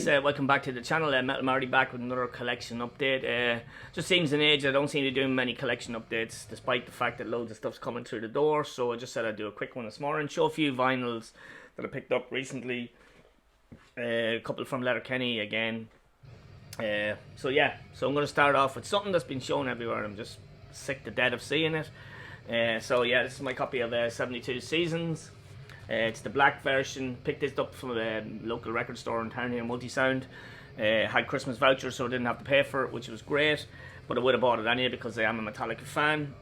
guys, welcome back to the channel. Metal Marty back with another collection update. Just seems an age I don't seem to be doing many collection updates, despite the fact that loads of stuff's coming through the door. So I just said I'd do a quick one this morning, show a few vinyls that I picked up recently. A couple from Letterkenny again. So yeah, so I'm going to start off with something that's been shown everywhere. I'm just sick to death of seeing it. So yeah, this is my copy of 72 Seasons. It's the black version. Picked this up from a local record store in town here, Multisound. Had Christmas vouchers, so I didn't have to pay for it, which was great. But I would have bought it anyway because I am a Metallica fan.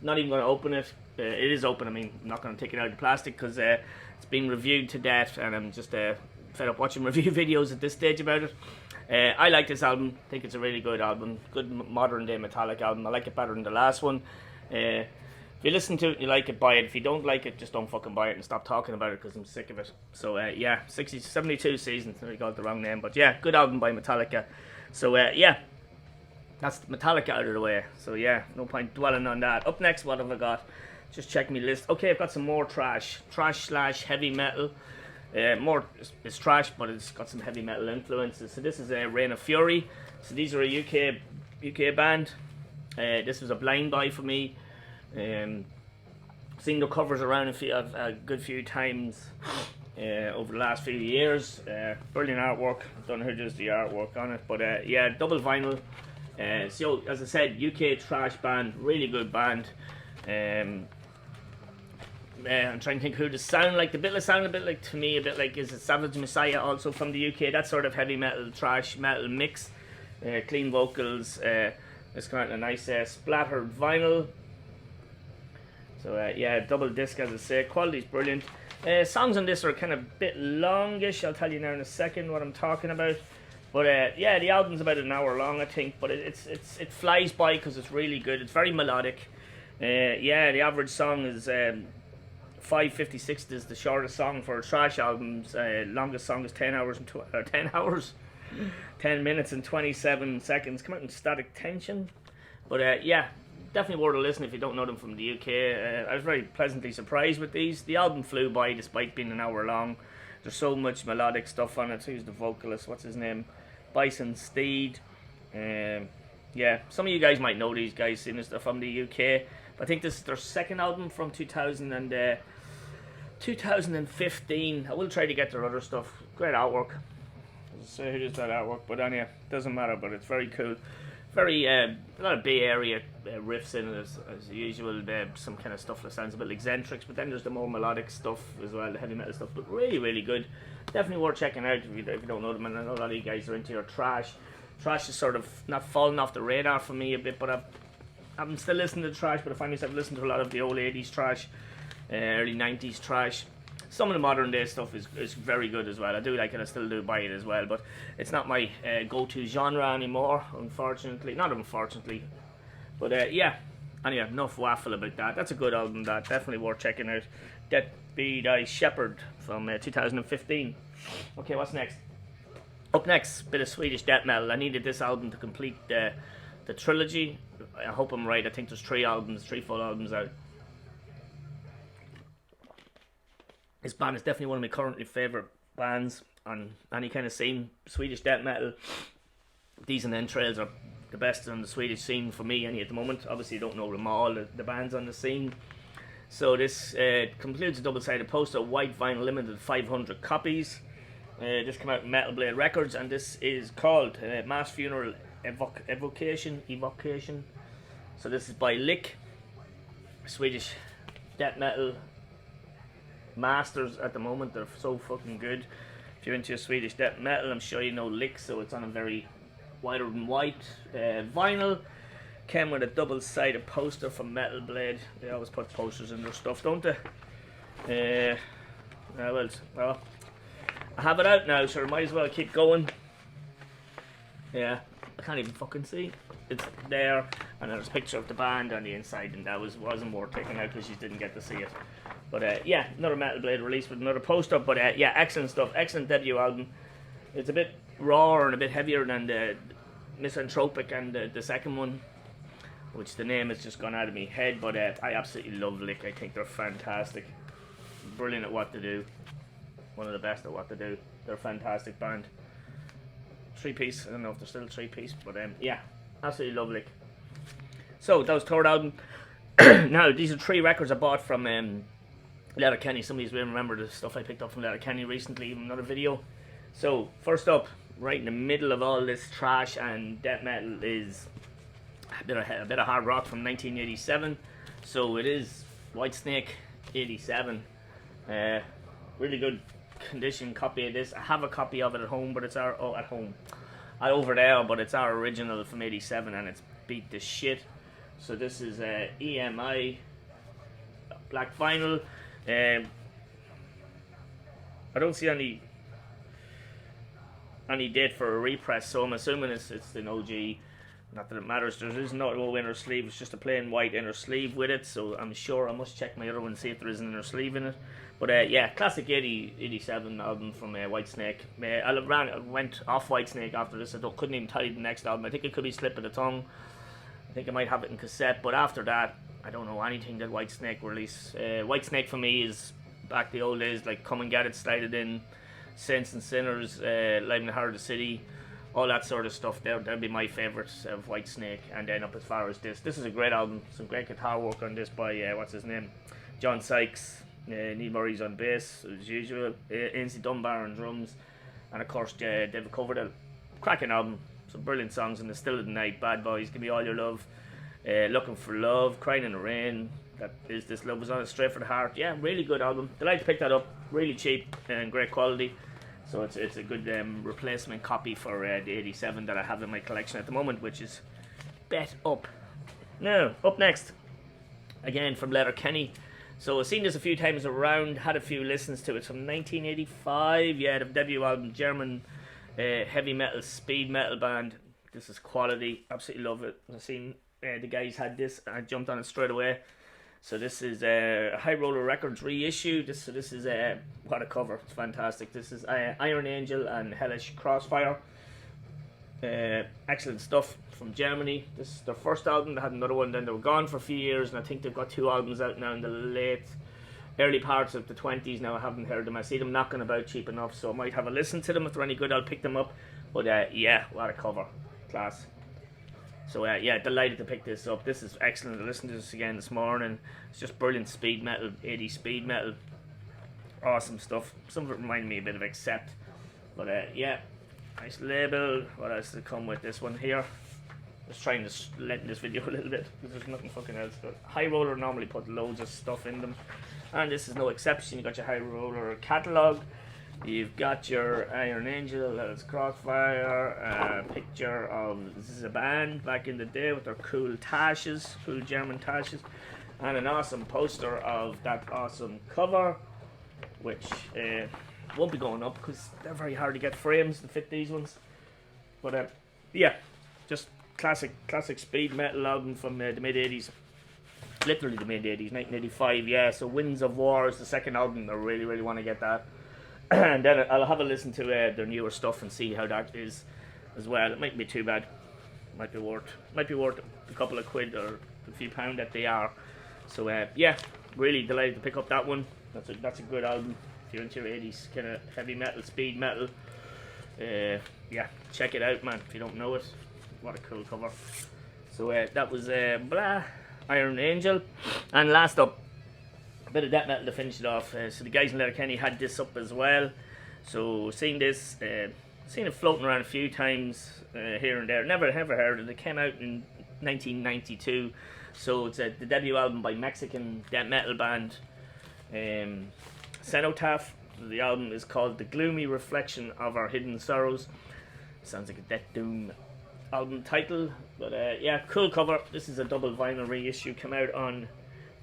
Not even going to open it. It is open. I mean, I'm not going to take it out of the plastic because it's been reviewed to death, and I'm just fed up watching review videos at this stage about it. I like this album. I think it's a really good album. Good modern day Metallica album. I like it better than the last one. If you listen to it and you like it, buy it. If you don't like it, just don't fucking buy it and stop talking about it because I'm sick of it. So yeah, 72 Seasons. I got the wrong name, but yeah, good album by Metallica. So yeah, that's Metallica out of the way. So yeah, no point dwelling on that. Up next, what have I got? Just check my list. Okay, I've got some more trash / heavy metal. More it's trash, but it's got some heavy metal influences. So this is a Reign of Fury. So these are a UK band. This was a blind buy for me. Seen the covers around a good few times over the last few years. Brilliant artwork. Don't know who does the artwork on it, but yeah, double vinyl. So as I said, UK trash band, really good band. I'm trying to think who they sound like. The bit sound a bit like to me, a bit like is it Savage Messiah, also from the UK. That sort of heavy metal, trash metal mix. Clean vocals. It's kind of a nice splattered vinyl. So yeah, double disc as I say. Quality's brilliant. Songs on this are kind of a bit longish. I'll tell you now in a second what I'm talking about. But yeah, the album's about an hour long, I think. But it flies by because it's really good. It's very melodic. Yeah, the average song is 5:56 is the shortest song for trash albums. Longest song is 10 minutes and 27 seconds. Come out in Static Tension. But yeah, definitely worth a listen if you don't know them from the UK. I was very pleasantly surprised with these. The album flew by despite being an hour long. There's so much melodic stuff on it. Who's the vocalist? What's his name? Bison Steed. Yeah, some of you guys might know these guys, seeing this stuff from the UK. But I think this is their second album from 2015. I will try to get their other stuff. Great artwork. I'll say who does that artwork, but anyway, doesn't matter. But it's very cool. Very a lot of Bay Area riffs in it as usual. Some kind of stuff that sounds a bit like Zentrix, but then there's the more melodic stuff as well, the heavy metal stuff. But really good. Definitely worth checking out if you don't know them. And I know a lot of you guys are into your trash. Trash is sort of not falling off the radar for me a bit, but I'm still listening to trash. But I find myself listening to a lot of the old 80s trash, early 90s trash. Some of the modern day stuff is very good as well. I do like it, I still do buy it as well, but it's not my go-to genre anymore, unfortunately. Not unfortunately, but yeah. Anyway, enough waffle about that. That's a good album, that definitely worth checking out. Death Be Thy Shepherd from 2015. Okay, what's next? Up next, bit of Swedish death metal. I needed this album to complete the trilogy. I hope I'm right. I think there's 3 full albums out. This band is definitely one of my currently favourite bands on any kind of scene. Swedish death metal. These and Entrails are the best on the Swedish scene for me at the moment. Obviously, you don't know them all, the bands on the scene. So this concludes a double-sided poster, white vinyl, limited 500 copies. This came out in Metal Blade Records, and this is called Mass Funeral Evocation. So this is by Lick, Swedish death metal masters at the moment. They're so fucking good. If you're into your Swedish death metal, I'm sure you know Lick. So it's on a very whiter than white vinyl. Came with a double-sided poster from Metal Blade. They always put posters in their stuff, don't they? Well, I have it out now, so I might as well keep going. Yeah, I can't even fucking see. It's there, and there's a picture of the band on the inside, and that wasn't worth taking out because you didn't get to see it. But yeah, another Metal Blade release with another poster. But yeah, excellent stuff, excellent debut album. It's a bit raw and a bit heavier than the Misanthropic and the second one, which the name has just gone out of my head. But I absolutely love Lick. I think they're fantastic, brilliant at what they do. One of the best at what they do. They're a fantastic band. 3-piece. I don't know if they're still 3-piece, but yeah, absolutely lovely. So that was third album. Now these are 3 records I bought from Letterkenny. Some of you will remember the stuff I picked up from Letterkenny recently in another video. So first up, right in the middle of all this trash and death metal, is a bit of hard rock from 1987. So it is Whitesnake 87. Really good condition copy of this. I have a copy of it at home, but it's over there, but it's our original from 87, and it's beat the shit. So this is EMI black vinyl. I don't see any date for a repress, so I'm assuming it's an OG. Not that it matters. There is no inner sleeve. It's just a plain white inner sleeve with it. So I'm sure I must check my other one and see if there is an inner sleeve in it. But yeah, classic 87 album from Whitesnake. I went off Whitesnake after this. I couldn't even tell you the next album. I think it could be Slip of the Tongue. I think I might have it in cassette. But after that, I don't know anything that Whitesnake released. Whitesnake for me is back the old days, like Come and Get It, Slide It In, Saints and Sinners, Live in the Heart of the City. All that sort of stuff. That'd be my favourites of Whitesnake. And then up as far as this is a great album. Some great guitar work on this by what's his name, John Sykes. Neil Murray's on bass as usual. Ainsley Dunbar on drums, and of course David Coverdale. Cracking album. Some brilliant songs in the Still of the Night, Bad Boys, Give Me All Your Love, Looking for Love, Crying in the Rain. That is This Love Was On It, Straight for the Heart. Yeah, really good album. Delighted to pick that up. Really cheap and great quality. So it's a good replacement copy for the 87 that I have in my collection at the moment, which is Bet Up. Now, up next, again from Letterkenny. So I've seen this a few times around, had a few listens to it. It's from 1985, yeah, the debut album, German heavy metal, speed metal band. This is quality, absolutely love it. I've seen the guys had this, and I jumped on it straight away. So this is High Roller Records reissue. This is what a cover. It's fantastic. This is Iron Angel and Hellish Crossfire. Excellent stuff from Germany. This is their first album. They had another one, then they were gone for a few years, and I think they've got 2 albums out now in the early parts of the 20s. Now I haven't heard them. I see them knocking about cheap enough, so I might have a listen to them. If they're any good, I'll pick them up. But yeah, what a cover. Class. So yeah, delighted to pick this up. This is excellent. I listened to this again this morning. It's just brilliant speed metal, 80s speed metal. Awesome stuff. Some of it reminded me a bit of Accept. But yeah, nice label. What else did come with this one here? Just trying to lengthen this video a little bit because there's nothing fucking else good. High Roller normally put loads of stuff in them, and this is no exception. You got your High Roller catalogue. You've got your Iron Angel, that's Crossfire, a picture of the band back in the day with their cool tashes, cool German tashes, and an awesome poster of that awesome cover, which won't be going up because they're very hard to get frames to fit these ones. But yeah, just classic speed metal album from the mid 80s. Literally the mid 80s, 1985, yeah. So Winds of War is the second album. I really want to get that. And then I'll have a listen to their newer stuff and see how that is as well. It mightn't be too bad. Might be worth a couple of quid or a few pound that they are. So yeah, really delighted to pick up that one. That's a good album if you're into your 80s kind of heavy metal, speed metal. Yeah, check it out, man. If you don't know it, what a cool cover. So that was Iron Angel, and last up, bit of death metal to finish it off. So the guys in Letterkenny had this up as well. So seeing this, seen it floating around a few times here and there. Never heard of it. It came out in 1992. So it's the debut album by Mexican death metal band Cenotaph. The album is called The Gloomy Reflection of Our Hidden Sorrows. Sounds like a Death Doom album title. But yeah, cool cover. This is a double vinyl reissue. Came out on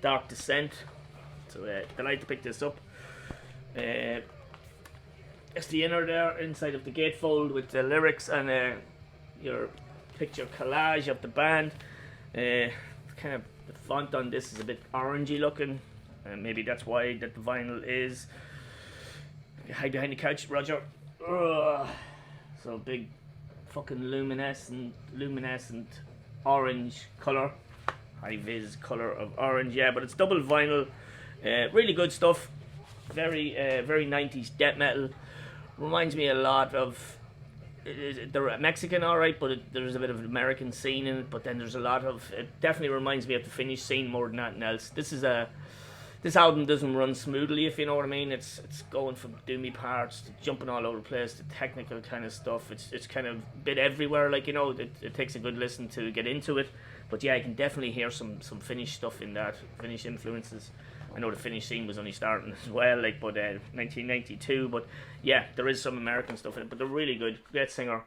Dark Descent. So delighted to pick this up. It's the inner there, inside of the gatefold with the lyrics and your picture collage of the band. Kind of the font on this is a bit orangey looking, and maybe that's why that the vinyl is. Hide behind the couch, Roger. Ugh. So big fucking luminescent orange colour. High vis colour of orange, yeah, but it's double vinyl. Really good stuff. Very 90s death metal. Reminds me a lot of they're Mexican, alright, but there's a bit of an American scene in it. But then there's a lot of, it definitely reminds me of the Finnish scene more than anything else. This album doesn't run smoothly, if you know what I mean. It's going from doomy parts to jumping all over the place to technical kind of stuff. It's kind of a bit everywhere, like, you know. It takes a good listen to get into it. But yeah, I can definitely hear some Finnish stuff in that, Finnish influences. I know the Finnish scene was only starting as well, like, but 1992. But yeah, there is some American stuff in it. But they're really good. Great singer,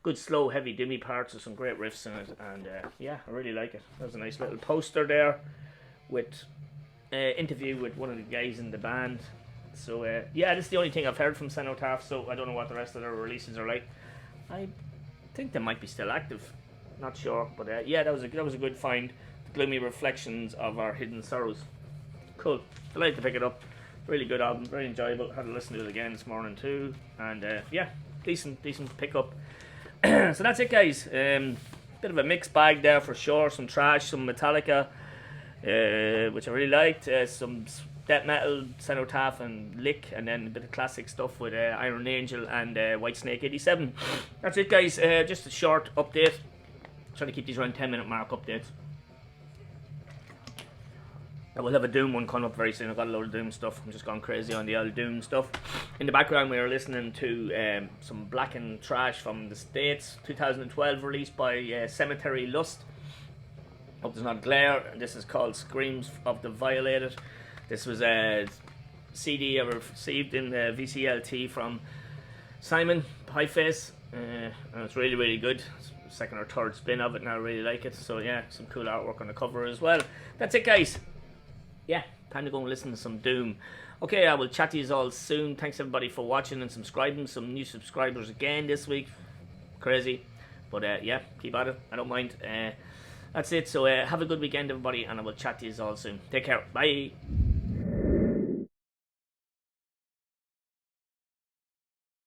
good slow, heavy, doomy parts with some great riffs in it. And yeah, I really like it. There's a nice little poster there with interview with one of the guys in the band. So yeah, this is the only thing I've heard from Cenotaph. So I don't know what the rest of their releases are like. I think they might be still active. Not sure, but yeah, that was a good find. The Gloomy Reflections of Our Hidden Sorrows. Cool. Delighted to pick it up. Really good album, very enjoyable. Had to listen to it again this morning too, and yeah, decent pickup. So that's it, guys. Bit of a mixed bag there for sure. Some trash, some Metallica, which I really liked. Some death metal, Cenotaph and Lick, and then a bit of classic stuff with Iron Angel and Whitesnake 87. That's it, guys. Just a short update. Trying to keep these around 10-minute mark updates. I will have a Doom one coming up very soon. I've got a load of Doom stuff. I'm just gone crazy on the old Doom stuff. In the background, we are listening to some Black and Trash from the States, 2012, released by Cemetery Lust. Hope there's not glare. This is called Screams of the Violated. This was a CD I received in the VCLT from Simon Pieface, and it's really, really good. It's the second or third spin of it, and I really like it. So yeah, some cool artwork on the cover as well. That's it, guys. Yeah, time to go and listen to some Doom. Okay, I will chat to you all soon. Thanks everybody for watching and subscribing. Some new subscribers again this week. Crazy. But yeah, keep at it. I don't mind. That's it. So have a good weekend, everybody, and I will chat to you all soon. Take care. Bye.